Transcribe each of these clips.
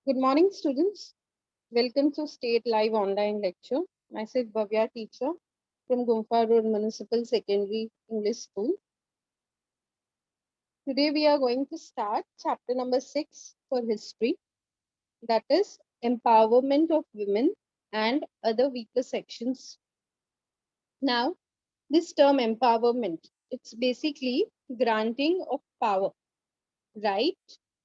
Good morning, students. Welcome to State Live Online Lecture. Myself, Bhavya, teacher from Gumpa Road Municipal Secondary English School. Today, we are going to start chapter number 6 for history, that is empowerment of women and other weaker sections. Now, this term empowerment, it's basically granting of power, right,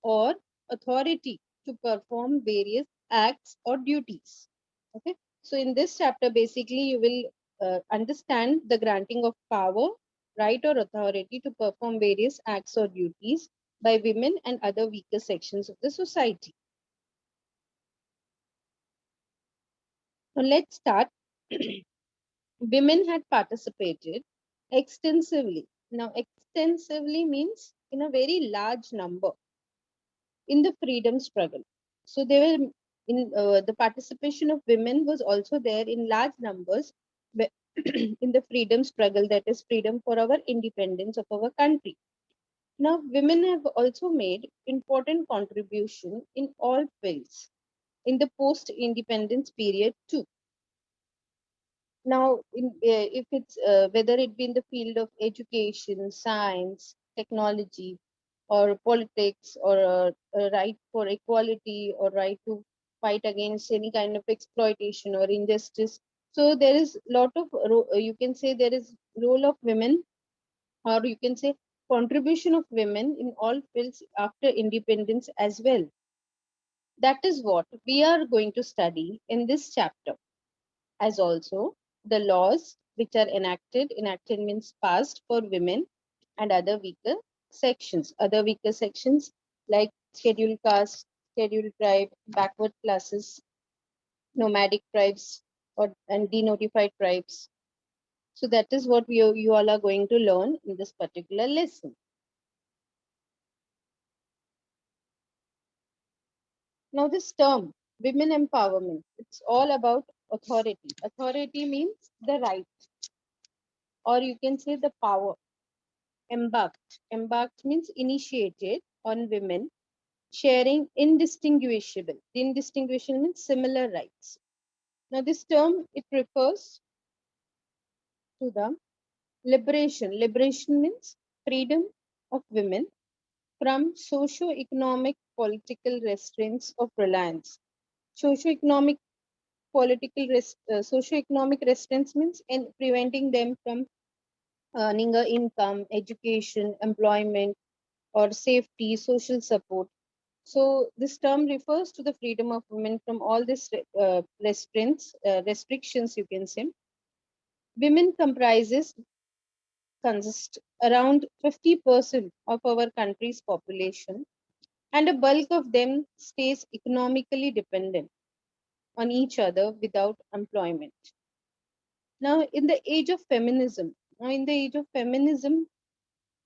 or authority to perform various acts or duties. Okay, so in this chapter, basically, you will understand the granting of power, right, or authority to perform various acts or duties by women and other weaker sections of the society. Now, let's start. Women had participated extensively. Now, extensively means in a very large number in the freedom struggle. So they were in the participation of women was also there in large numbers in the freedom struggle, that is freedom for our independence of our country. Now, women have also made important contribution in all fields in the post-independence period too. Now, if it's whether it be in the field of education, science, technology, or politics, or a right for equality, or right to fight against any kind of exploitation or injustice. So there is lot of you can say there is role of women, or you can say contribution of women in all fields after independence as well. That is what we are going to study in this chapter, as also the laws which are enacted means passed for women and other weaker sections like scheduled caste, scheduled tribe, backward classes, nomadic tribes, or and denotified tribes. So that is what you all are going to learn in this particular lesson. Now, this term, women empowerment, it's all about authority. Authority means the right, or you can say the power. Embarked means initiated on women sharing indistinguishable means similar rights. Now this term, it refers to the liberation means freedom of women from socio-economic political restraints of reliance. Socio-economic socio-economic restraints means in preventing them from earning a income, education, employment, or safety, social support. So this term refers to the freedom of women from all these restrictions, you can say. Women consist around 50% of our country's population, and a bulk of them stays economically dependent on each other without employment. Now, in the age of feminism,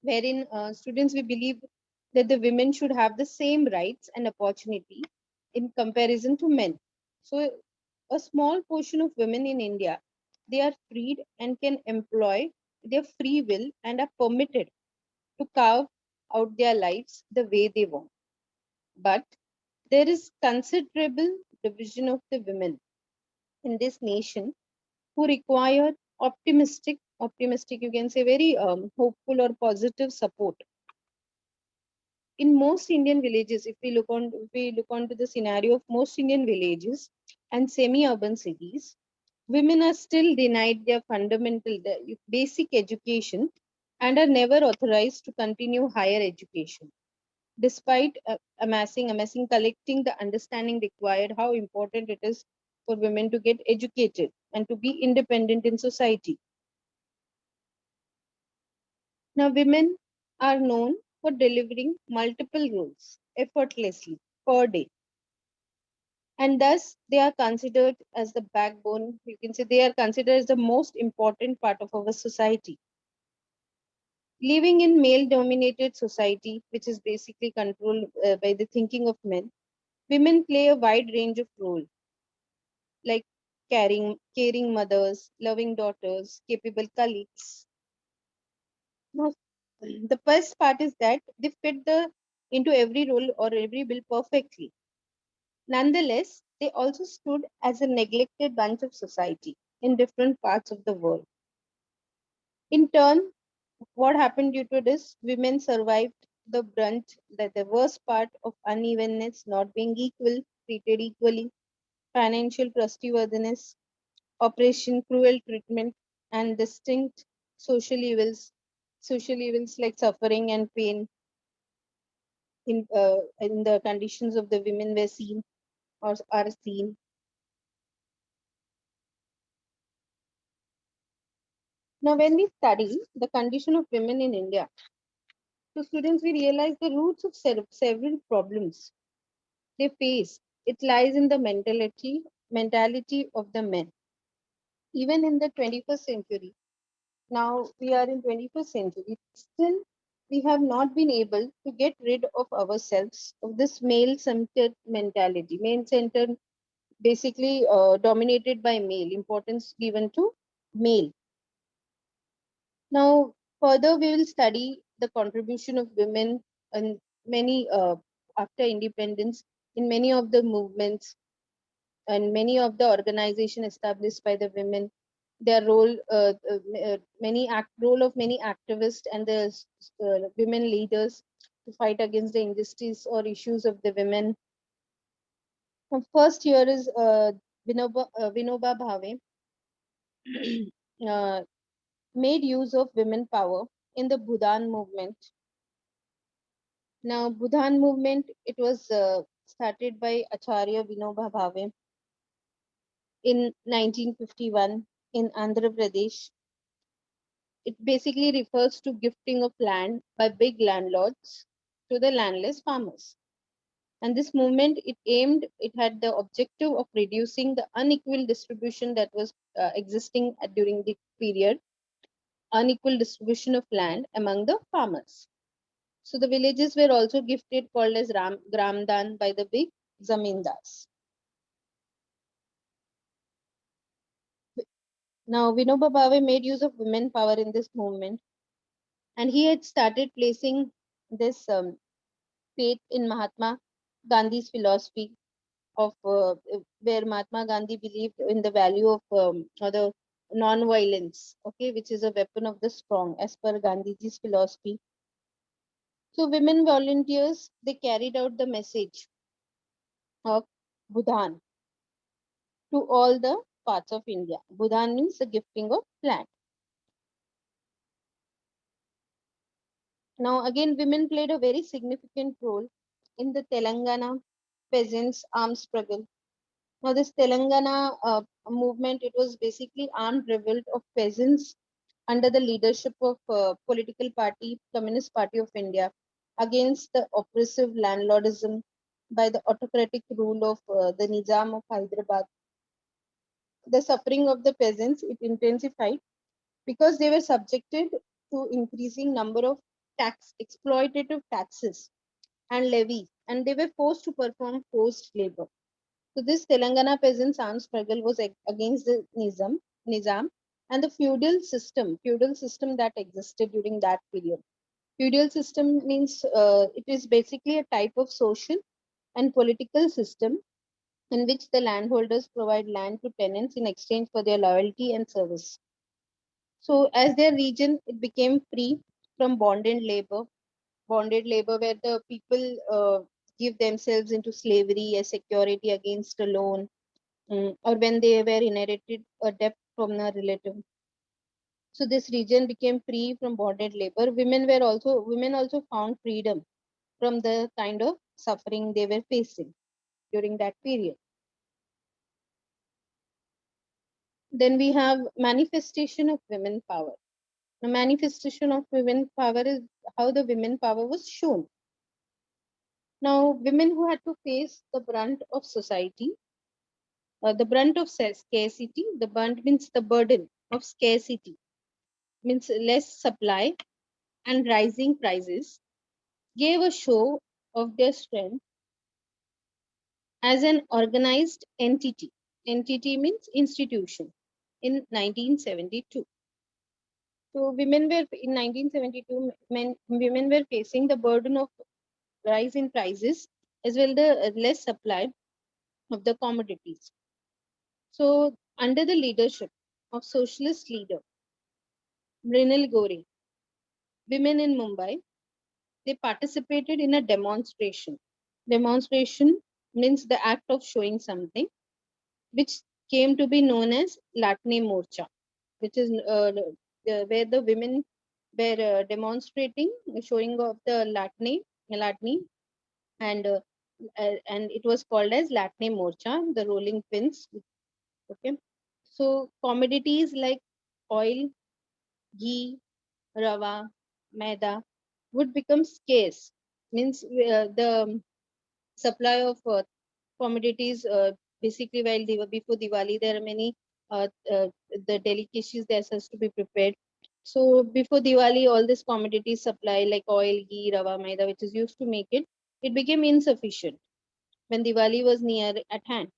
wherein students we believe that the women should have the same rights and opportunity in comparison to men. So a small portion of women in India, they are freed and can employ their free will and are permitted to carve out their lives the way they want. But there is considerable division of the women in this nation who require optimistic, you can say very hopeful or positive support. In most Indian villages, if we look onto the scenario of most Indian villages and semi-urban cities, women are still denied their their basic education, and are never authorized to continue higher education, despite collecting the understanding required how important it is for women to get educated and to be independent in society. Now, women are known for delivering multiple roles effortlessly per day, and thus they are considered as the backbone. You can say they are considered as the most important part of our society. Living in male dominated society, which is basically controlled by the thinking of men, women play a wide range of roles like caring mothers, loving daughters, capable colleagues. Now, the first part is that they fit the into every role or every bill perfectly. Nonetheless, they also stood as a neglected bunch of society in different parts of the world. In turn, what happened due to this? Women survived the brunt, that the worst part of unevenness, not being treated equally, financial trustworthiness, oppression, cruel treatment, and distinct social evils like suffering and pain in the conditions of the women were seen or are seen. Now, when we study the condition of women in India, so students, we realize the roots of several problems they face. It lies in the mentality of the men. Even in the 21st century, now we are in 21st century, still we have not been able to get rid of ourselves of this male-centered mentality, male-centered, basically dominated by male, importance given to male. Now, further, we will study the contribution of women and many after independence in many of the movements and many of the organization established by the women. Their role, role of many activists and the women leaders to fight against the injustice or issues of the women. The first here is Vinoba Bhave uh, made use of women power in the Bhudan movement. Now, Bhudan movement, it was started by Acharya Vinoba Bhave in 1951 in Andhra Pradesh. It basically refers to gifting of land by big landlords to the landless farmers. And this movement, it had the objective of reducing the unequal distribution that was existing during the period, unequal distribution of land among the farmers. So the villages were also gifted, called as Gramdan, by the big zamindars. Now, Vinoba Bhave made use of women power in this movement, and he had started placing this faith in Mahatma Gandhi's philosophy of where Mahatma Gandhi believed in the value of or the non-violence, okay, which is a weapon of the strong, as per Gandhiji's philosophy. So, women volunteers, they carried out the message of Bhudan to all the parts of India. Bhudan means the gifting of land. Now, again, women played a very significant role in the Telangana peasants' armed struggle. Now, this Telangana movement, it was basically armed revolt of peasants under the leadership of political party, Communist Party of India, against the oppressive landlordism by the autocratic rule of the Nizam of Hyderabad. The suffering of the peasants, it intensified because they were subjected to increasing number of exploitative taxes and levies, and they were forced to perform forced labor. So this Telangana peasants' armed struggle was against the Nizam and the feudal system that existed during that period. Feudal system means it is basically a type of social and political system in which the landholders provide land to tenants in exchange for their loyalty and service. So as their region, it became free from bonded labor where the people give themselves into slavery as security against a loan, or when they were inherited a debt from a relative. So this region became free from bonded labor. Women also found freedom from the kind of suffering they were facing during that period. Then we have manifestation of women power. The manifestation of women power is how the women power was shown. Now, women who had to face the brunt of society, the brunt of scarcity, the brunt means the burden of scarcity, means less supply and rising prices, gave a show of their strength as an organized entity. Entity means institution in 1972. So women were in 1972, women were facing the burden of rise in prices as well the less supply, of the commodities. So, under the leadership of socialist leader Mrinal Gore, women in Mumbai, they participated in a demonstration. Demonstration means the act of showing something, which came to be known as Latne Morcha, which is where the women were demonstrating, showing off the Latne, and and it was called as Latne Morcha, the rolling pins. Okay, so commodities like oil, ghee, rava, maida would become scarce. Means the supply of commodities, basically while they were before Diwali, there are many the delicacies that has to be prepared. So before Diwali, all this commodities supply like oil, ghee, rava, maida, which is used to make it, it became insufficient when Diwali was near at hand.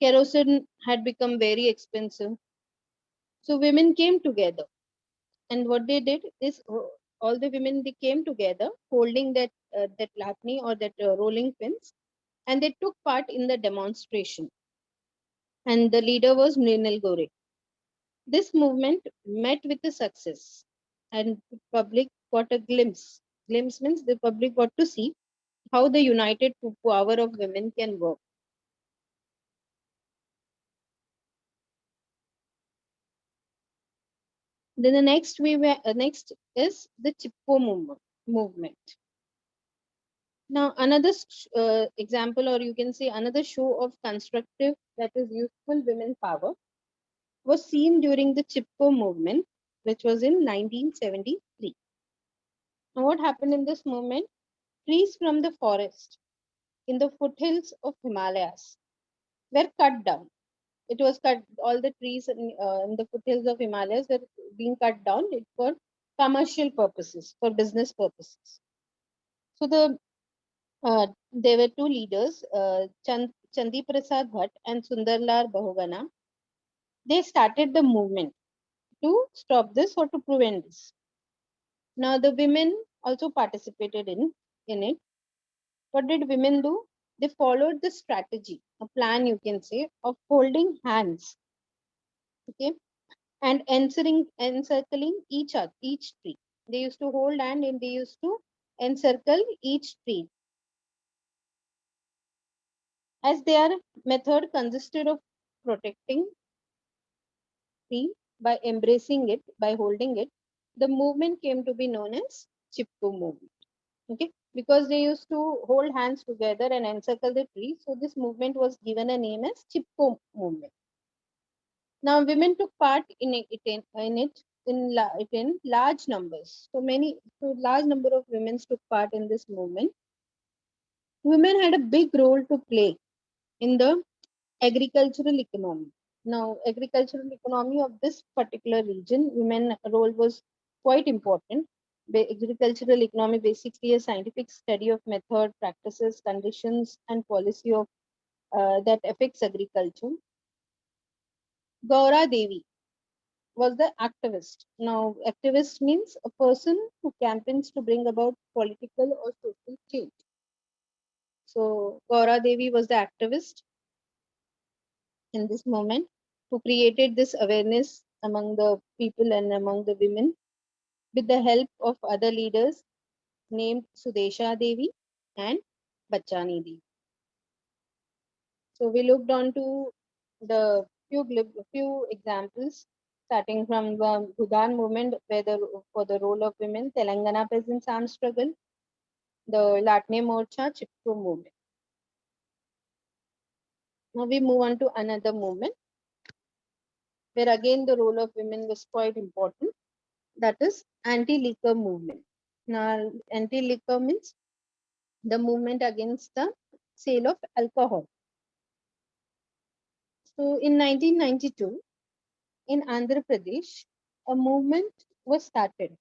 Kerosene had become very expensive. So women came together, and what they did is all the women, they came together holding that latni or that rolling pins, and they took part in the demonstration. And the leader was Mrinal Gore. This movement met with a success, and the public got a glimpse. Glimpse means the public got to see how the united power of women can work. Then the next is the Chippo movement. Now, another example, or you can say another show of constructive, that is useful women power, was seen during the Chippo movement, which was in 1973. Now, what happened in this movement? Trees from the forest in the foothills of Himalayas were cut down. It was cut, all the trees in the foothills of Himalayas were being cut down for commercial purposes, for business purposes. So there were two leaders, Chandi Prasad Bhatt and Sundarlal Bahugana. They started the movement to stop this or to prevent this. Now the women also participated in it. What did women do? They followed the strategy, a plan you can say, of holding hands, okay, and encircling each tree. They used to hold hand and they used to encircle each tree, as their method consisted of protecting tree by embracing it, by holding it. The movement came to be known as Chippo movement. Okay, because they used to hold hands together and encircle the tree, so this movement was given a name as Chippo movement. Now, women took part in large numbers. So large number of women took part in this movement. Women had a big role to play in the agricultural economy. Now, agricultural economy of this particular region, women role was quite important. The agricultural economy basically a scientific study of method, practices, conditions, and policy of that affects agriculture. Gaura Devi was the activist. Now, activist means a person who campaigns to bring about political or social change. So, Gaura Devi was the activist in this moment who created this awareness among the people and among the women with the help of other leaders named Sudesha Devi and Bachani Devi. So, we looked on to the few examples starting from the Bhudan movement where for the role of women, Telangana Peasants Armed Struggle, the Latne Morcha, Chipko movement. Now we move on to another movement where again the role of women was quite important. That is anti-liquor movement. Now anti-liquor means the movement against the sale of alcohol. So in 1992, in Andhra Pradesh, a movement was started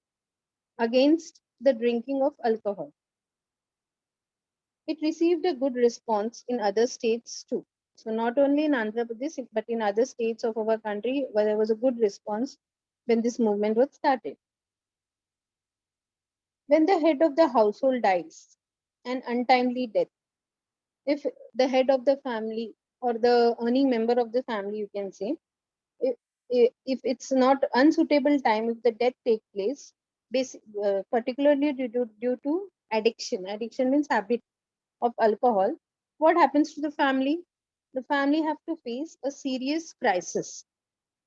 against the drinking of alcohol. It received a good response in other states too. So not only in Andhra Pradesh, but in other states of our country, where there was a good response when this movement was started. When the head of the household dies, an untimely death, If the head of the family or the earning member of the family, you can say, if, if it's not unsuitable time, if the death take place, particularly due to addiction means habit of alcohol, what happens to the family? The family have to face a serious crisis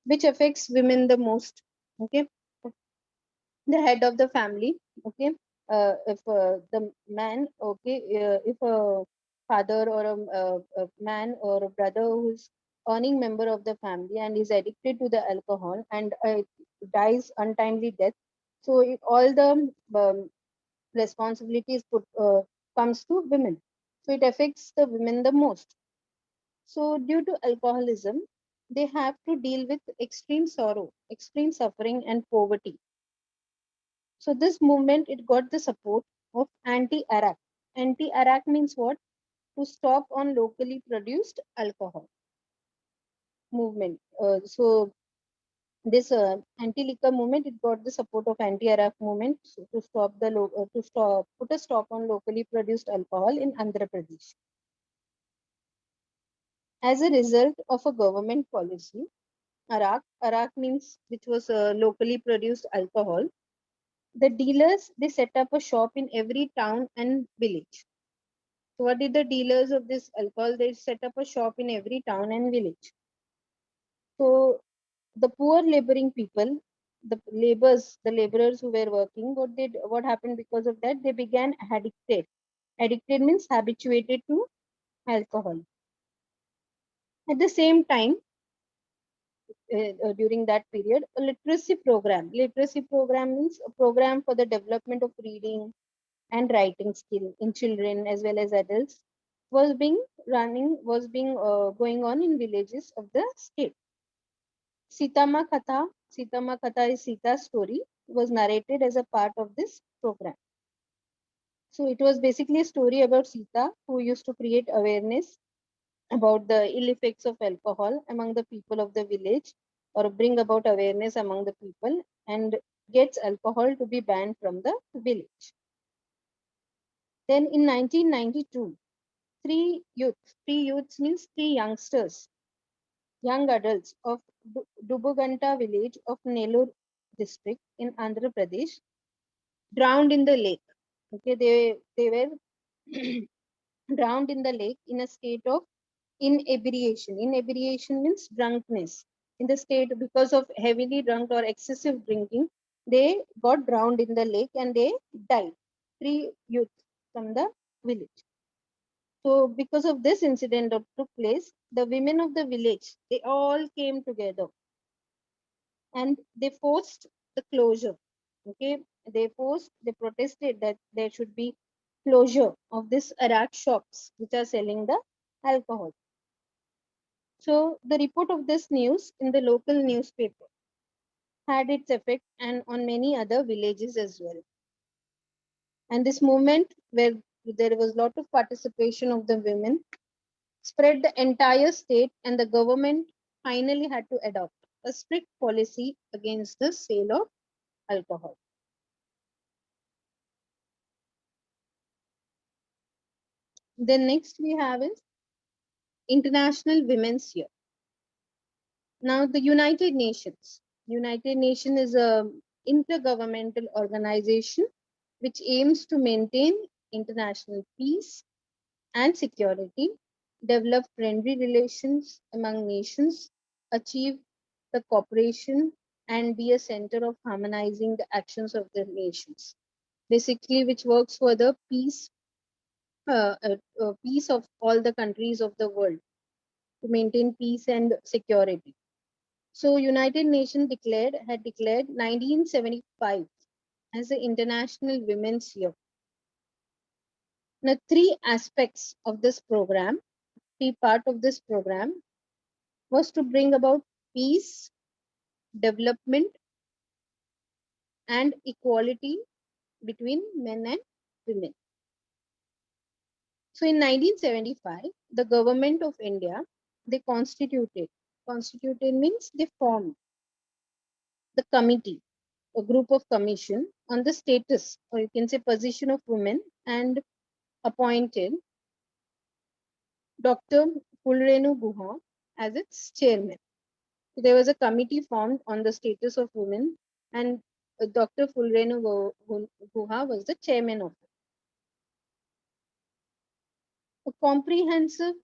which affects women the most. Okay, the head of the family. Okay, if the man, okay, if a father or a man or a brother who's earning member of the family and is addicted to the alcohol and dies untimely death, so all the responsibilities put comes to women, so it affects the women the most. So due to alcoholism, they have to deal with extreme sorrow, extreme suffering and poverty. So this movement, it got the support of anti-Arak. Anti-Arak means what? To stop on locally produced alcohol movement. So this anti-liquor movement, it got the support of anti-Arak movement, so to stop the to stop put a stop on locally produced alcohol in Andhra Pradesh. As a result of a government policy, Arak means which was locally produced alcohol. The dealers, they set up a shop in every town and village. So what did the dealers of this alcohol? They set up a shop in every town and village. So the poor laboring people, the laborers who were working, what happened because of that? They began addicted. Addicted means habituated to alcohol. At the same time, during that period, a literacy program. Literacy program means a program for the development of reading and writing skill in children as well as adults was being going on in villages of the state. Sitama Katha is Sita's story, was narrated as a part of this program. So it was basically a story about Sita, who used to create awareness about the ill effects of alcohol among the people of the village, or bring about awareness among the people, and gets alcohol to be banned from the village. Then in 1992, three youths means three youngsters, young adults of Dubuganta village of Nellore district in Andhra Pradesh drowned in the lake. Okay, they were drowned in the lake in a state of inebriation. Inebriation means drunkenness. In the state, because of heavily drunk or excessive drinking, they got drowned in the lake and they died. Three youths from the village. So because of this incident that took place, the women of the village, they all came together and they forced the closure. Okay, they protested that there should be closure of this Arak shops which are selling the alcohol. So the report of this news in the local newspaper had its effect and on many other villages as well. And this movement, where there was a lot of participation of the women, spread the entire state, and the government finally had to adopt a strict policy against the sale of alcohol. Then next we have is International Women's Year. Now the United Nations is a intergovernmental organization which aims to maintain international peace and security, develop friendly relations among nations, achieve the cooperation, and be a center of harmonizing the actions of the nations. Basically, which works for the peace of all the countries of the world, to maintain peace and security. So, United Nations had declared 1975 as the International Women's Year. Now, three aspects of this program, three part of this program was to bring about peace, development, and equality between men and women. So in 1975, the government of India, they constituted means they formed the committee, a group of commission on the status, or you can say position of women, and appointed Dr. Pulrenu Guha as its chairman. So there was a committee formed on the status of women, and Dr. Guha was the chairman of it. A comprehensive,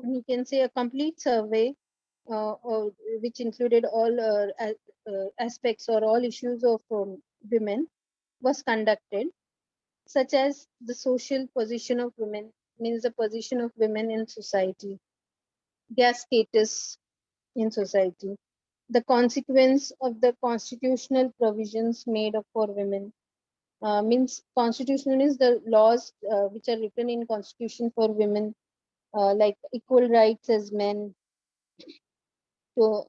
you can say a complete survey, which included all aspects or all issues of women, was conducted, such as the social position of women, means the position of women in society, their status in society, the consequence of the constitutional provisions made for women. Means constitutional is the laws which are written in constitution for women, like equal rights as men, to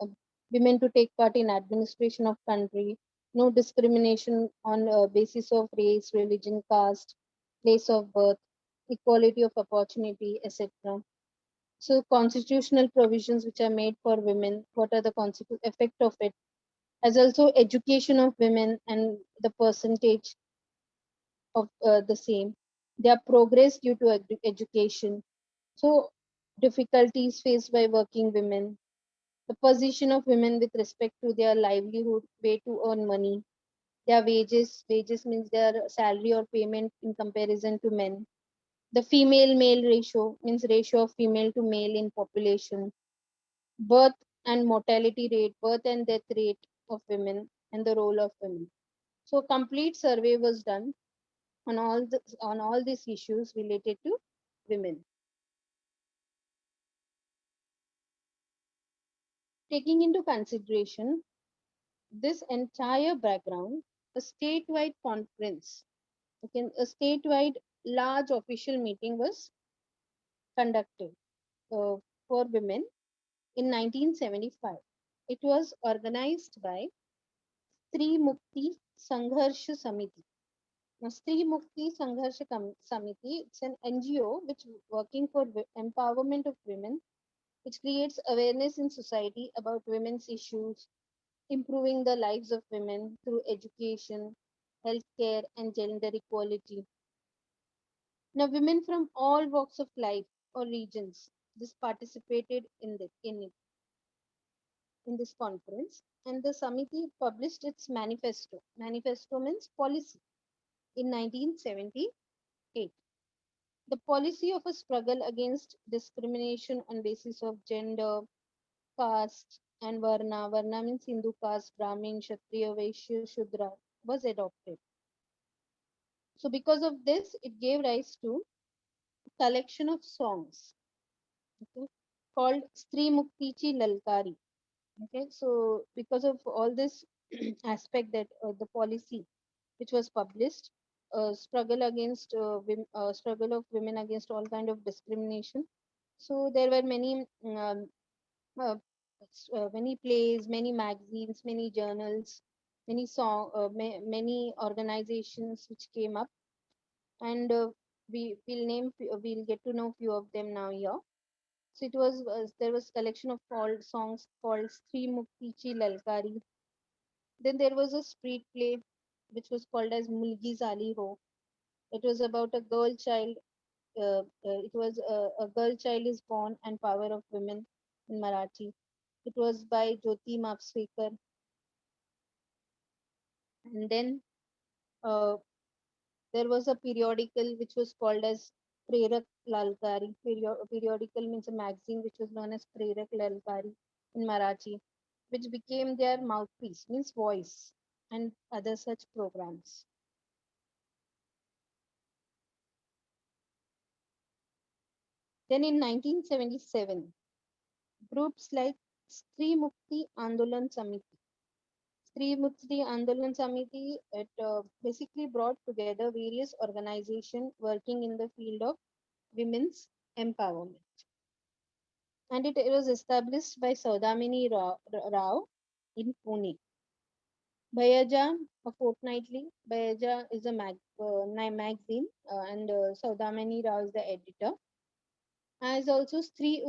women to take part in administration of country, no discrimination on basis of race, religion, caste, place of birth, equality of opportunity, etc. So constitutional provisions which are made for women, what are the consequence effect of it, as also education of women and the percentage of the same, their progress due to education, so difficulties faced by working women, the position of women with respect to their livelihood, way to earn money, their wages means their salary or payment in comparison to men, the female male ratio means ratio of female to male in population, birth and mortality rate, birth and death rate of women, and the role of women. So complete survey was done on all these issues related to women. Taking into consideration this entire background, a statewide conference, okay, a statewide large official meeting was conducted uh, for women in 1975. It was organized by Stree Mukti Sangharsha Samiti. Now, Stree Mukti Sangharsha Samiti, it's an NGO which working for empowerment of women, which creates awareness in society about women's issues, improving the lives of women through education, healthcare, and gender equality. Now, women from all walks of life or regions just participated in this conference, and the Samiti published its manifesto. Manifesto means policy in 1978. The policy of a struggle against discrimination on basis of gender, caste, and varna. Varna means Hindu caste, Brahmin, Kshatriya, Vaishya, Shudra was adopted. So because of this, it gave rise to a collection of songs, okay, called Stri Muktichi Lalkari. Okay, so because of all this aspect that the policy which was published, struggle against struggle of women against all kind of discrimination. So there were uh, many plays, many magazines, many journals, many organizations which came up, and we'll get to know few of them now here. So it was there was collection of all songs called Sri Muktichi Lalkari. Then there was a street play which was called as Mulgi Zali Ho. It was about a girl child. It was a girl child is born and power of women in Marathi. It was by Jyoti Mapswekar. And then uh, there was a periodical which was called as Prerak Lalkari. Periodical means a magazine which was known as Prerak Lalkari in Marathi, which became their mouthpiece, means voice, and other such programs. Then in 1977, groups like Stree Mukti Andolan Samiti. Stree Mukti Andolan Samiti, it basically brought together various organizations working in the field of women's empowerment. And it was established by Saudamini Rao in Pune. Bayaja, a fortnightly. Bayaja is a magazine, and Saudamini Rao is the editor. As also Stree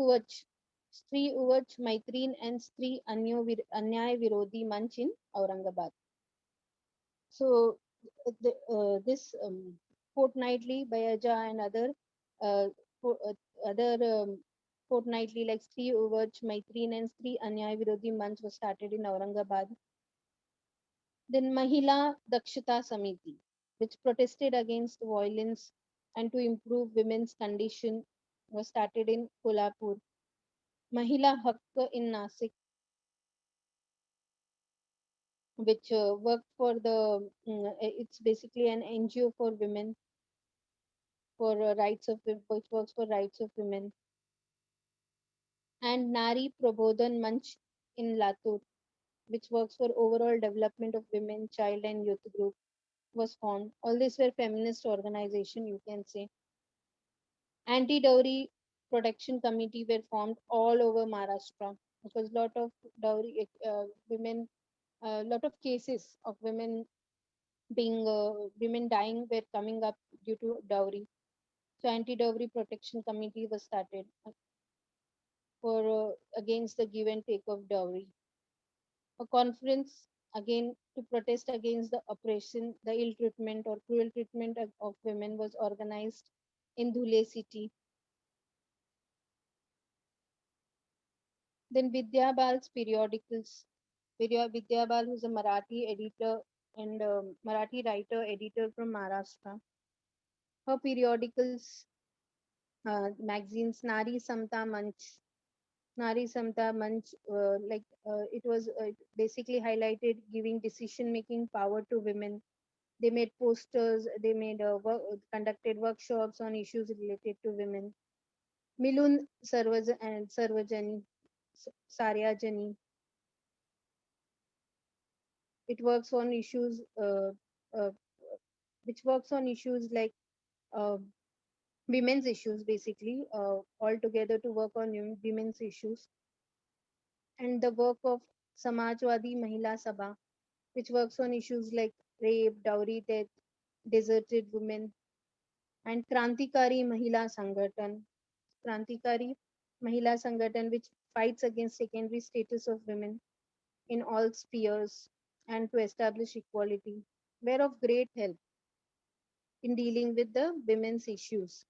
Uvach Maitrin and Stree Anyay Virodhi Manch in Aurangabad. So this fortnightly Bayaja and other uh, other fortnightly like Stree Uvarch Maitrin and Stree Anyay Virodhi Manch was started in Aurangabad. Then Mahila Dakshita Samiti, which protested against violence and to improve women's condition, was started in Kolhapur. Mahila Hakka in Nasik, which worked for the, it's basically an NGO for women, for rights of, which works for rights of women. And Nari Prabodhan Manch in Latur, which works for overall development of women, child and youth group, was formed. All these were feminist organization, you can say. Anti-dowry protection committee were formed all over Maharashtra because lot of dowry women, lot of cases of women dying were coming up due to dowry. So anti-dowry protection committee was started for against the give and take of dowry. A conference again to protest against the oppression, the ill treatment or cruel treatment of women was organized in Dhule city. Then Vidya Bal's periodicals. Vidya Bal, who's a Marathi editor and Marathi writer editor from Maharashtra. Her periodicals, magazines, Nari Samta Manch, it was basically highlighted giving decision making power to women. They made posters, they made conducted workshops on issues related to women. Milun Sarvajani, Saryajani, it works on issues uh, which works on issues like uh, women's issues basically all together to work on women's issues, and the work of Samajwadi Mahila Sabha, which works on issues like rape, dowry, death, deserted women, and Krantikari Mahila Sanghatan, which fights against secondary status of women in all spheres and to establish equality, were of great help in dealing with the women's issues.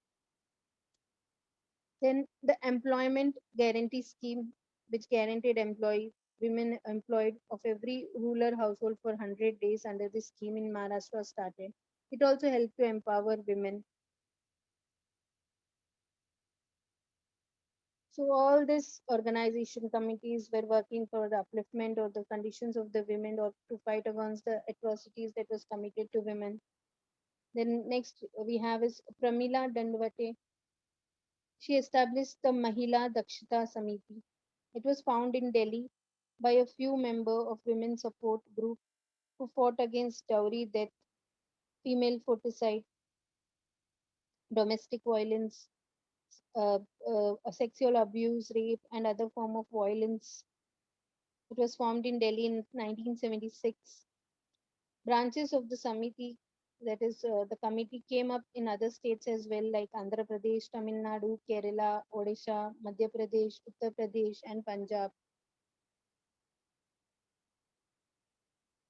Then the employment guarantee scheme, which guaranteed employee women employed of every rural household for 100 days under this scheme in Maharashtra started. It also helped to empower women. So all these organization committees were working for the upliftment or the conditions of the women or to fight against the atrocities that was committed to women. Then next we have is Pramila Dandavate. She established the Mahila Dakshita Samiti. It was found in Delhi by a few members of women support group who fought against dowry, death, female foeticide, domestic violence, sexual abuse, rape, and other form of violence. It was formed in Delhi in 1976. Branches of the Samiti, that is, the committee came up in other states as well, like Andhra Pradesh, Tamil Nadu, Kerala, Odisha, Madhya Pradesh, Uttar Pradesh, and Punjab.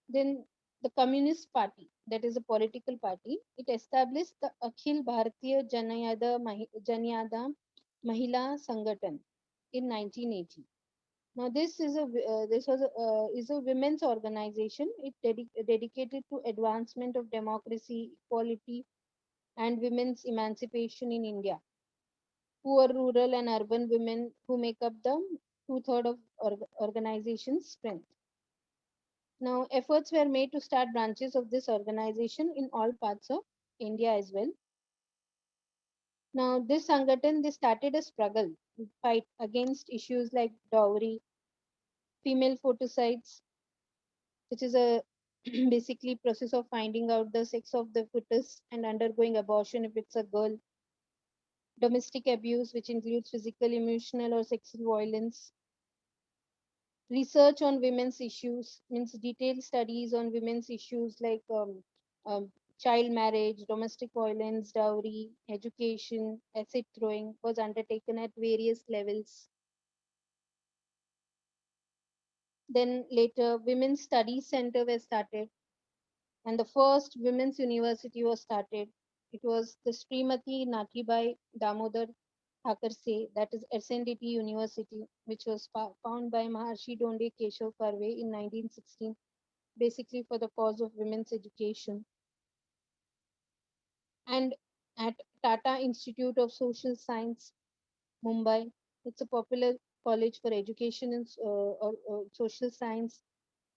Then the Communist Party, that is a political party, it established the Akhil Bharatiya Janyada Mahila Sanghatan in 1980. Now this was is a women's organization. It dedicated to advancement of democracy, equality, and women's emancipation in India. Poor rural and urban women who make up the two-thirds of organization's strength. Now, efforts were made to start branches of this organization in all parts of India as well. Now, this Sanghatan, they started a struggle to fight against issues like dowry, female fotocides, which is a basically process of finding out the sex of the fetus and undergoing abortion if it's a girl, domestic abuse, which includes physical, emotional, or sexual violence, research on women's issues means detailed studies on women's issues like um, child marriage, domestic violence, dowry, education, acid throwing was undertaken at various levels. Then later, Women's Studies Center was started, and the first women's university was started. It was the Srimati Nathibai Damodar Thakurse, that is SNDT University, which was founded by Maharshi Donde Keshav Karve in 1916, basically for the cause of women's education. And at Tata Institute of Social Science, Mumbai, it's a popular college for education in social science,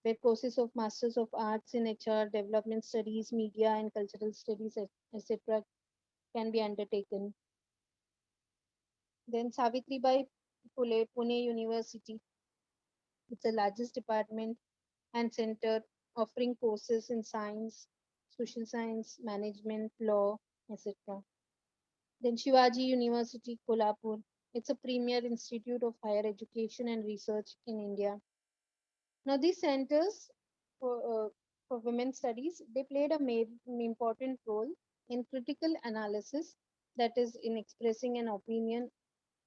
where courses of Masters of Arts in HR, Development Studies, Media and Cultural Studies, etc., can be undertaken. Then Savitribai Phule, Pune University, it's the largest department and center offering courses in science, social science, management, law, etc. Then Shivaji University, Kolhapur. It's a premier institute of higher education and research in India. Now, these centers for women's studies, they played an important role in critical analysis, that is, in expressing an opinion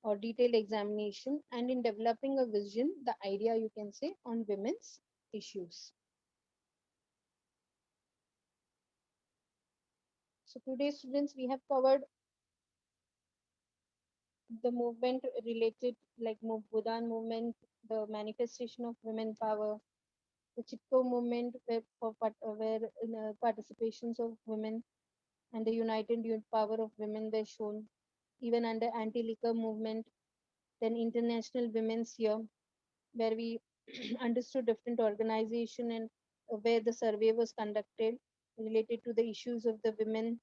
or detailed examination, and in developing a vision, the idea you can say, on women's issues. So, today, students, we have covered the movement related, like Bhudan movement, the manifestation of women power, the Chippo movement, where participations of women and the united youth power of women were shown, even under Antiliquor movement, then International Women's Year, where we understood different organization and where the survey was conducted related to the issues of the women.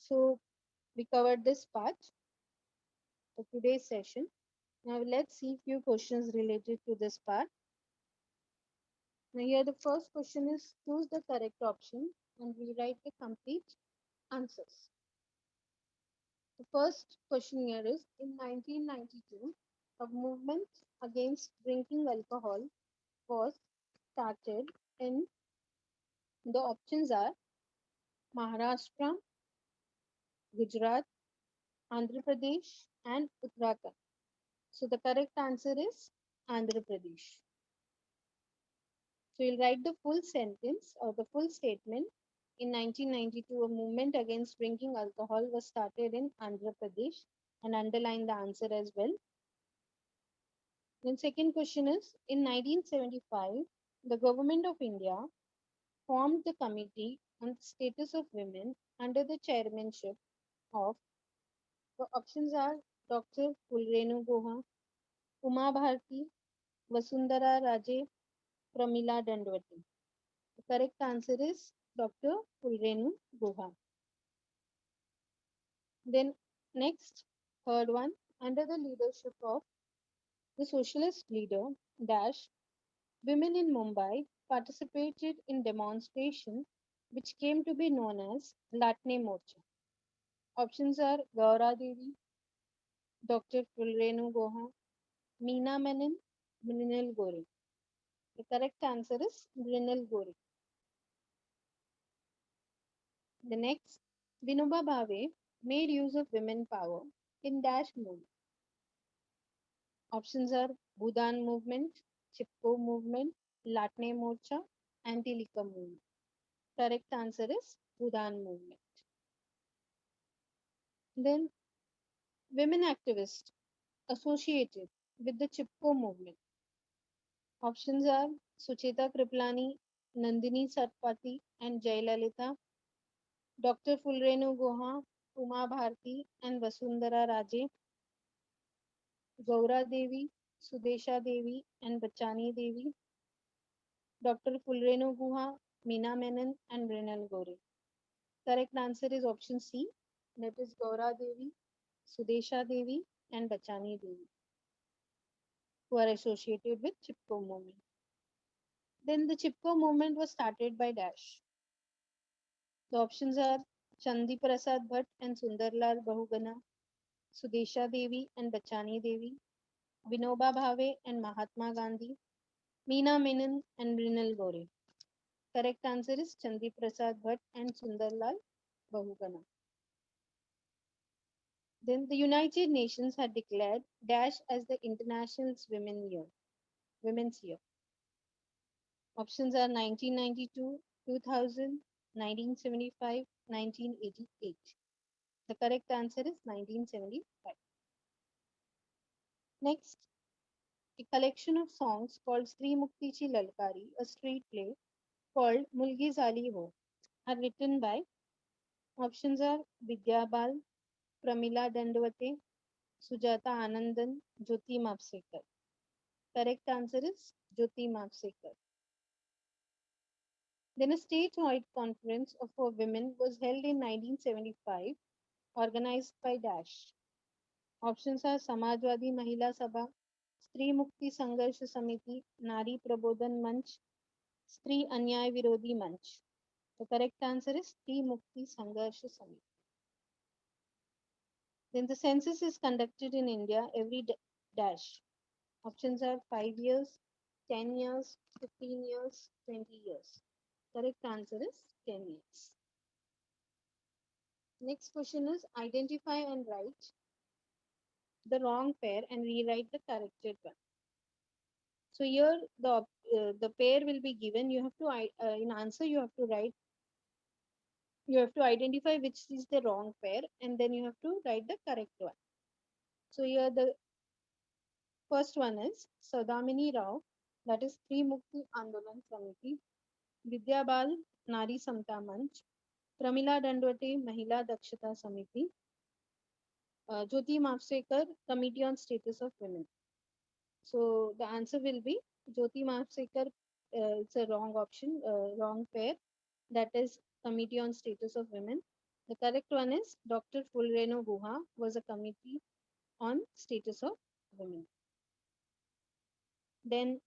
So we covered this part of today's session. Now let's see few questions related to this part. Now here the first question is choose the correct option and rewrite the complete answers. The first question here is in 1992, a movement against drinking alcohol was started in the options are Maharashtra, Gujarat, Andhra Pradesh, and Uttarakhand. So the correct answer is Andhra Pradesh. So you'll write the full sentence or the full statement. In 1992, a movement against drinking alcohol was started in Andhra Pradesh and underline the answer as well. Then second question is in 1975, the government of India formed the Committee on the Status of Women under the chairmanship of the options are Dr. Kulrenu Guha, Uma Bharti, Vasundhara Raje, Pramila Dandavati. The correct answer is Dr. Kulrenu Guha. Then next, third one, under the leadership of the socialist leader Dash, women in Mumbai participated in demonstration which came to be known as Latne Morcha. Options are Gaura Devi, Dr. Fulrenu Goha, Meena Menon, Mrinal Gore. The correct answer is Mrinal Gore. The next, Vinoba Bhave made use of women power in Dash movement. Options are Bhudan movement, Chippo movement, Latne Morcha, Antiliquor movement. Correct answer is Bhudan movement. Then women activists associated with the Chipko movement. Options are Sucheta Kriplani, Nandini Satpathy, and Jayalalitha, Dr. Fulrenu Guha, Uma Bharti, and Vasundhara Raje, Gaura Devi, Sudesha Devi, and Bachani Devi, Dr. Fulrenu Guha, Meena Menon, and Mrinal Gore. Correct answer is option C, that is Gaura Devi, Sudesha Devi, and Bachani Devi, who are associated with Chipko movement. Then the Chipko movement was started by Dash. The options are Chandi Prasad Bhatt and Sundarlal Bahugana, Sudesha Devi and Bachani Devi, Vinoba Bhave and Mahatma Gandhi, Meena Menon and Mrinal Gore. Correct answer is Chandi Prasad Bhatt and Sundarlal Bahugana. Then the United Nations had declared Dash as the International Women's Year. Options are 1992, 2000, 1975, 1988. The correct answer is 1975. Next, a collection of songs called Sri Muktichi Lalkari, a street play called Mulgi Zali Ho, are written by options are Vidya Bal, Pramila Dandavate, Sujata Anandan, Jyoti Mapsekar. Correct answer is Jyoti Mapsekar. Then a statewide conference for women was held in 1975, organized by Dash. Options are Samajwadi Mahila Sabha, Stree Mukti Sangharsh Samiti, Nari Prabodhan Manch, Stree Anyay Virodhi Manch. The correct answer is Stree Mukti Sangharsh Samiti. Then the census is conducted in India every dash. Options are 5 years, 10 years, 15 years, 20 years. Correct answer is 10 years. Next question is identify and write the wrong pair and rewrite the corrected one. So here the pair will be given. You have to in answer you have to write. You have to identify which is the wrong pair and then you have to write the correct one. So here the first one is Saudamini Rao, that is Sri Mukti Andolan Samiti, Vidya Bal Nari Samta Manch, Pramila Dandwate Mahila Dakshita Samiti, Jyoti Mapsekar Committee on Status of Women. So the answer will be Jyoti Mapsekar. It's a wrong option, wrong pair. That is Committee on Status of Women. The correct one is Dr. Fulreno Guha was a committee on status of women. Then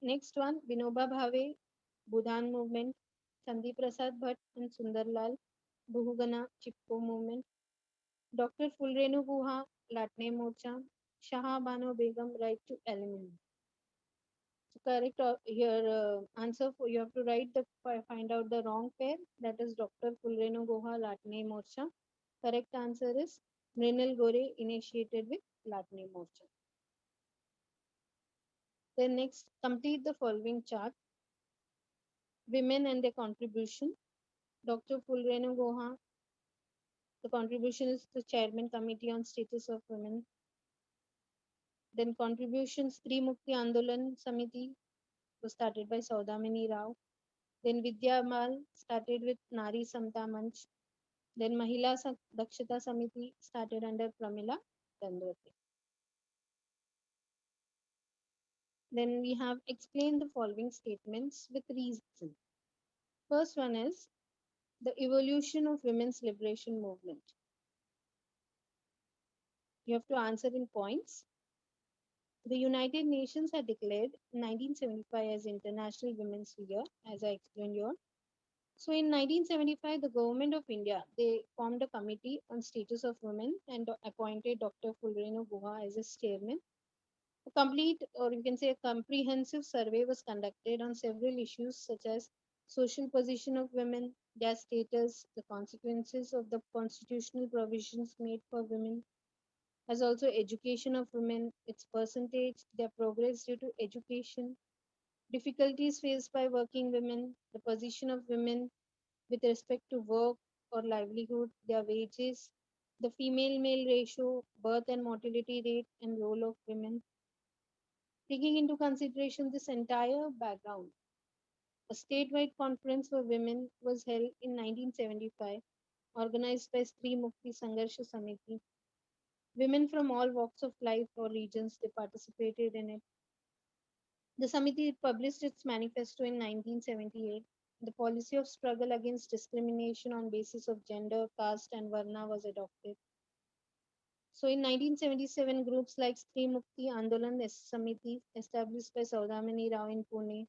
next one, Vinoba Bhave, Budhan Movement, Chandi Prasad Bhatt and Sundarlal Buhugana Chippo Movement, Dr. Fulrenu Guha, Latne Morcha, Shah Bano Begum, Right to Alimony. So correct here answer for you have to write the find out the wrong pair, that is Dr. Fulrenu Guha, Latne Morcha. Correct answer is Mrinal Gore initiated with Latne Morcha. Then next, complete the following chart. Women and their contribution. Dr. Fulrenu Guha, the contribution is the Chairman Committee on Status of Women. Then contributions, Sri Mukti Andolan Samiti was started by Saudamini Rao. Then Vidya Mal started with Nari Samta Manch. Then Mahila Dakshita Samiti started under Pramila Dandwate. Then we have explained the following statements with reason. First one is the evolution of women's liberation movement. You have to answer in points. The United Nations had declared 1975 as International Women's Year, as I explained here. So in 1975, the government of India, they formed a committee on status of women and appointed Dr. Fulreno Guha as its chairman. A complete, or you can say a comprehensive survey was conducted on several issues such as social position of women, their status, the consequences of the constitutional provisions made for women, as also education of women, its percentage, their progress due to education, difficulties faced by working women, the position of women with respect to work or livelihood, their wages, the female male ratio, birth and mortality rate, and role of women. Taking into consideration this entire background, a statewide conference for women was held in 1975, organized by Stree Mukti Sangharsha Samiti. Women from all walks of life or regions they participated in it. The Samiti published its manifesto in 1978. The policy of struggle against discrimination on basis of gender, caste, and varna was adopted. So in 1977, groups like Stree Mukti Andolan Samiti, established by Saudamini Rao in Pune,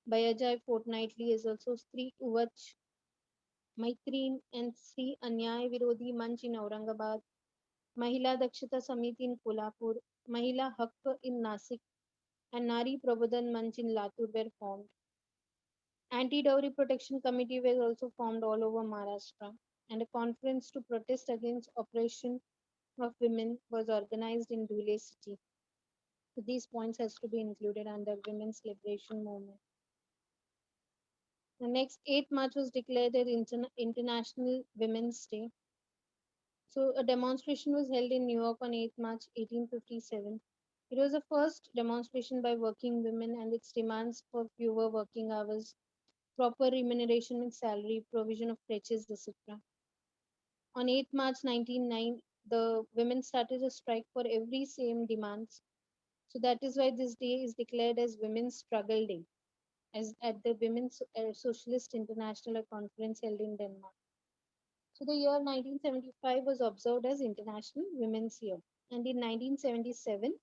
Bayajai Fortnightly is also Stree Uvach, Maitreen and Sri Anyay Virodhi Manch in Aurangabad, Mahila Dakshita Samiti in Kolhapur, Mahila Haqq in Nasik, and Nari Prabodhan Manch in Latur were formed. Anti-dowry protection committee was also formed all over Maharashtra, and a conference to protest against oppression of women was organized in Dhule city. So these points has to be included under women's liberation movement. The next 8th March was declared an International Women's Day. So a demonstration was held in New York on 8th March 1857. It was the first demonstration by working women, and its demands for fewer working hours, proper remuneration and salary, provision of crutches, etc. On 8th March 1909, the women started a strike for every same demands. So that is why this day is declared as Women's Struggle Day, as at the Women's Socialist International Conference held in Denmark. So the year 1975 was observed as International Women's Year. And in 1977,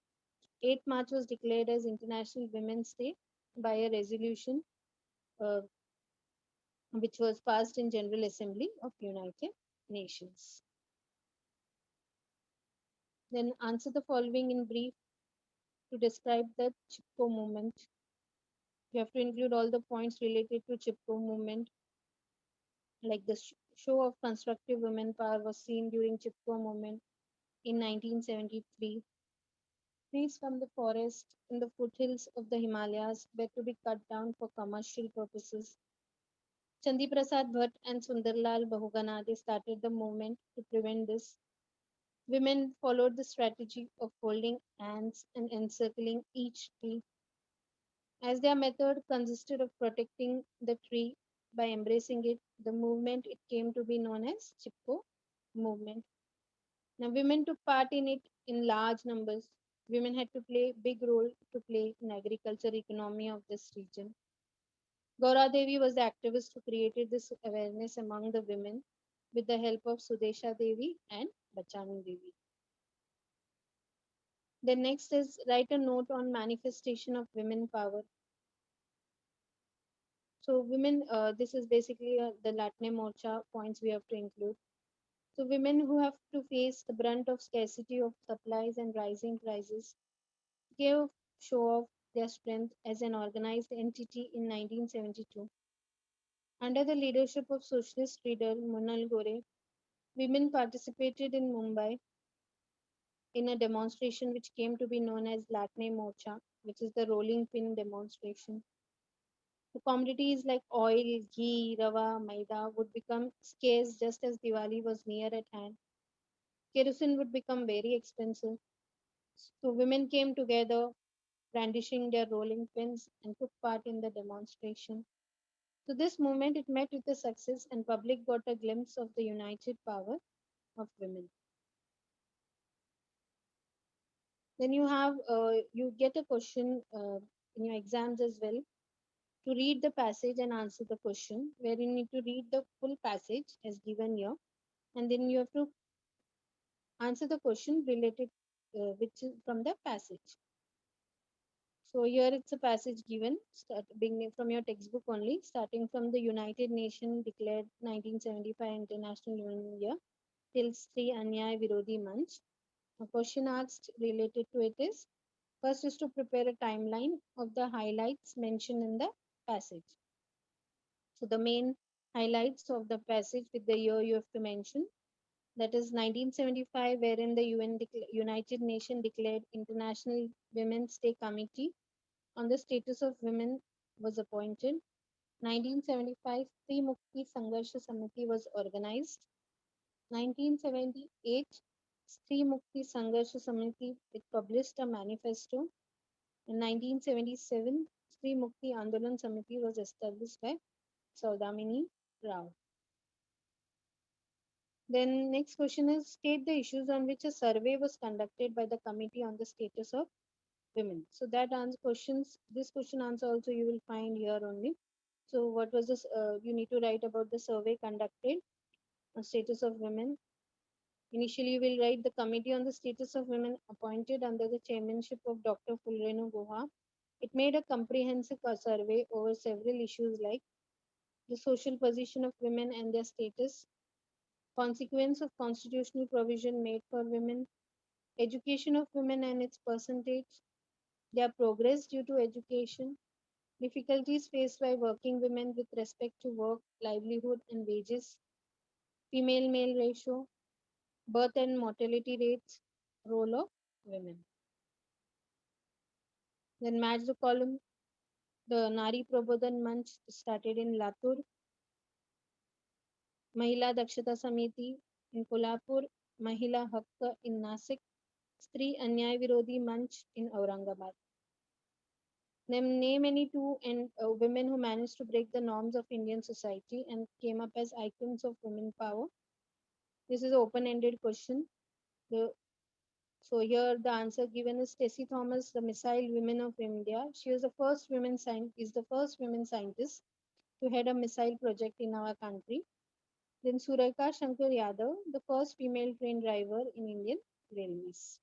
8th March was declared as International Women's Day by a resolution uh, which was passed in General Assembly of United Nations. Then answer the following in brief to describe the Chippo movement. You have to include all the points related to Chippo movement, like the show of constructive women power was seen during Chippo movement in 1973. Trees from the forest in the foothills of the Himalayas were to be cut down for commercial purposes. Chandi Prasad Bhatt and Sundarlal Bahugana they started the movement to prevent this. Women followed the strategy of holding hands and encircling each tree, as their method consisted of protecting the tree by embracing it. The movement it came to be known as Chippo Movement. Now, women took part in it in large numbers. Women had to play big role to play in agriculture economy of this region. Gaura Devi was the activist who created this awareness among the women with the help of Sudesha Devi and Bachanu Devi. Then next is write a note on manifestation of women power. So women, this is basically the Latne Morcha points we have to include. So women who have to face the brunt of scarcity of supplies and rising prices gave show off their strength as an organized entity in 1972. Under the leadership of socialist leader Munal Gore, women participated in Mumbai in a demonstration which came to be known as Latne Morcha, which is the rolling pin demonstration. The commodities like oil, ghee, rava, maida would become scarce just as Diwali was near at hand. Kerosene would become very expensive. So women came together, brandishing their rolling pins, and took part in the demonstration. So this movement it met with a success, and public got a glimpse of the united power of women. Then you get a question in your exams as well to read the passage and answer the question, where you need to read the full passage as given here, and then you have to answer the question related which is from the passage. So here it's a passage given, beginning from your textbook only, starting from the United Nations declared 1975 International Women Year till Sri Anyay Virodhi Manch. A question asked related to it is, first is to prepare a timeline of the highlights mentioned in the passage. So the main highlights of the passage with the year you have to mention. That is 1975, wherein the United Nations declared International Women's Day Committee on the status of women was appointed. 1975, Stree Mukti Sangharsha Samiti was organized. 1978, Stree Mukti Sangharsha Samiti it published a manifesto. In 1977, Stree Mukti Andolan Samiti was established by Saudamini Rao. Then next question is state the issues on which a survey was conducted by the Committee on the Status of Women. So that answer questions, this question answer also you will find here only. So what was this? You need to write about the survey conducted on status of women. Initially, you will write the Committee on the Status of Women appointed under the chairmanship of Dr. Fulrenu Guha. It made a comprehensive survey over several issues like the social position of women and their status, consequence of constitutional provision made for women, education of women and its percentage, their progress due to education, difficulties faced by working women with respect to work, livelihood, and wages, female male ratio, birth and mortality rates, role of women. Then match the column. The Nari Prabodhan Manch started in Latur, Mahila Dakshita Samiti in Kolhapur, Mahila Hakka in Nasik, Stree Anyay Virodhi Manch in Aurangabad. Name any two and women who managed to break the norms of Indian society and came up as icons of women power. This is an open-ended question. The, so here the answer given is Tessie Thomas, the Missile Women of India. She was the first women is the first women scientist to head a missile project in our country. Then Sureka Shankar Yadav, the first female train driver in Indian Railways.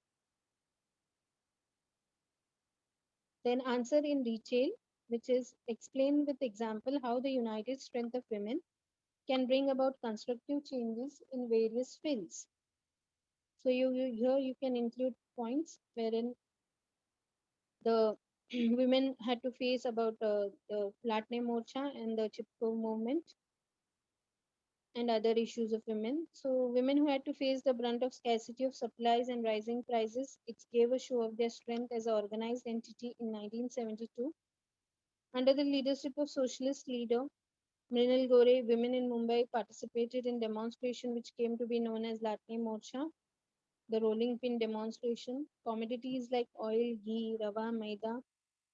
Then answer in detail, which is explain with example how the united strength of women can bring about constructive changes in various fields. So here you can include points wherein the women had to face about the Latne Morcha and the Chippo movement and other issues of women. So women who had to face the brunt of scarcity of supplies and rising prices, it gave a show of their strength as an organized entity in 1972. Under the leadership of socialist leader Mrinal Gore, women in Mumbai participated in demonstration which came to be known as Latne Morcha, the rolling pin demonstration. Commodities like oil, ghee, rava, maida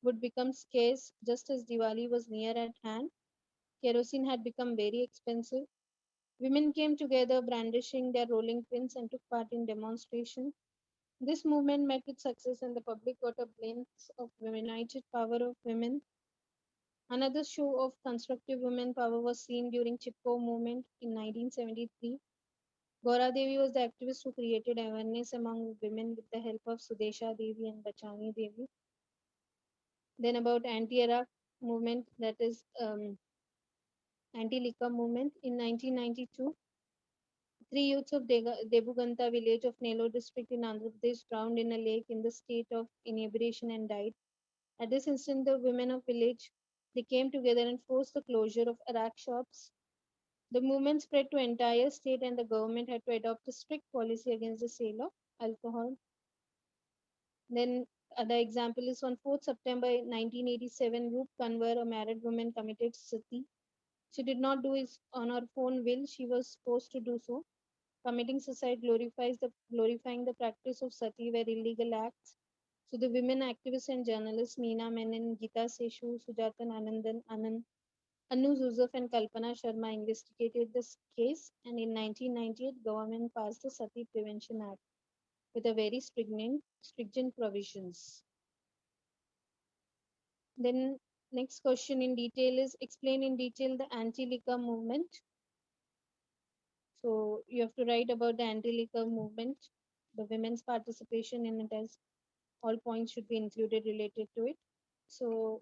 would become scarce just as Diwali was near at hand. Kerosene had become very expensive. Women came together brandishing their rolling pins and took part in demonstration. This movement met with success and the public got a glimpse of the united power of women. Another show of constructive women power was seen during Chippo Movement in 1973. Gaura Devi was the activist who created awareness among women with the help of Sudesha Devi and Bachani Devi. Then about anti-Iraq movement, that is Antiliquor movement in 1992. Three youths of Debuganta village of Nellore district in Andhra Pradesh drowned in a lake in the state of inebriation and died. At this instant, the women of village they came together and forced the closure of Iraq shops. The movement spread to entire state and the government had to adopt a strict policy against the sale of alcohol. Then other example is on 4th September 1987, Roop Kanwar, a married woman, committed sati. She did not do it on her own will, she was forced to do so. Committing suicide glorifying the practice of sati were illegal acts. So the women activists and journalists Meena Menon, Geeta Seshu, Sujatan Anandan, Anu Joseph and Kalpana Sharma investigated this case, and in 1998, government passed the Sati Prevention Act with a very stringent provisions. Then next question in detail is explain in detail the anti-liquor movement. So you have to write about the anti-liquor movement, the women's participation in it as all points should be included related to it. So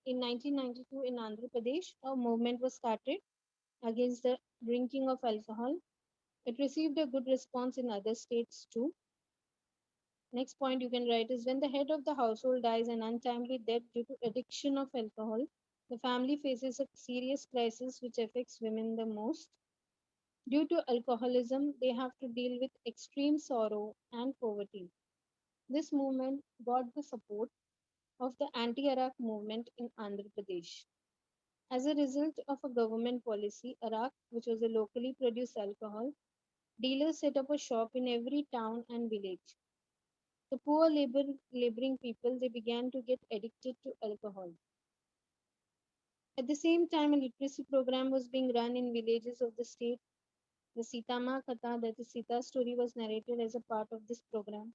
in 1992 in Andhra Pradesh, a movement was started against the drinking of alcohol. It received a good response in other states too. Next point you can write is when the head of the household dies an untimely death due to addiction of alcohol, the family faces a serious crisis which affects women the most. Due to alcoholism, they have to deal with extreme sorrow and poverty. This movement got the support of the anti-Iraq movement in Andhra Pradesh. As a result of a government policy, Iraq, which was a locally produced alcohol, dealers set up a shop in every town and village. The poor laboring people they began to get addicted to alcohol. At the same time, a literacy program was being run in villages of the state. The Sitama Katha, that is Sita's story, was narrated as a part of this program.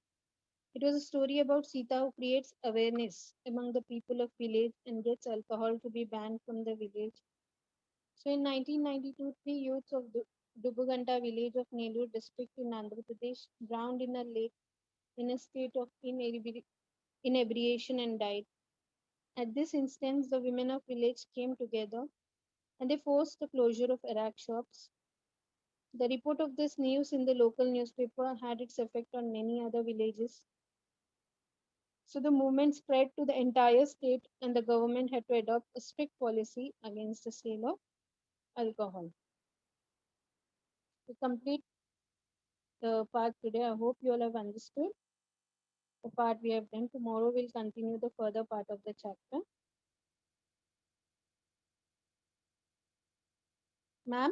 It was a story about Sita who creates awareness among the people of village and gets alcohol to be banned from the village. So in 1992, three youths of Dubuganta village of Nellore district in Andhra Pradesh drowned in a lake in a state of inebriation and died. At this instance, the women of village came together and they forced the closure of Iraq shops. The report of this news in the local newspaper had its effect on many other villages. So the movement spread to the entire state and the government had to adopt a strict policy against the sale of alcohol. To complete the part today, I hope you all have understood the part we have done. Tomorrow we'll continue the further part of the chapter. Ma'am?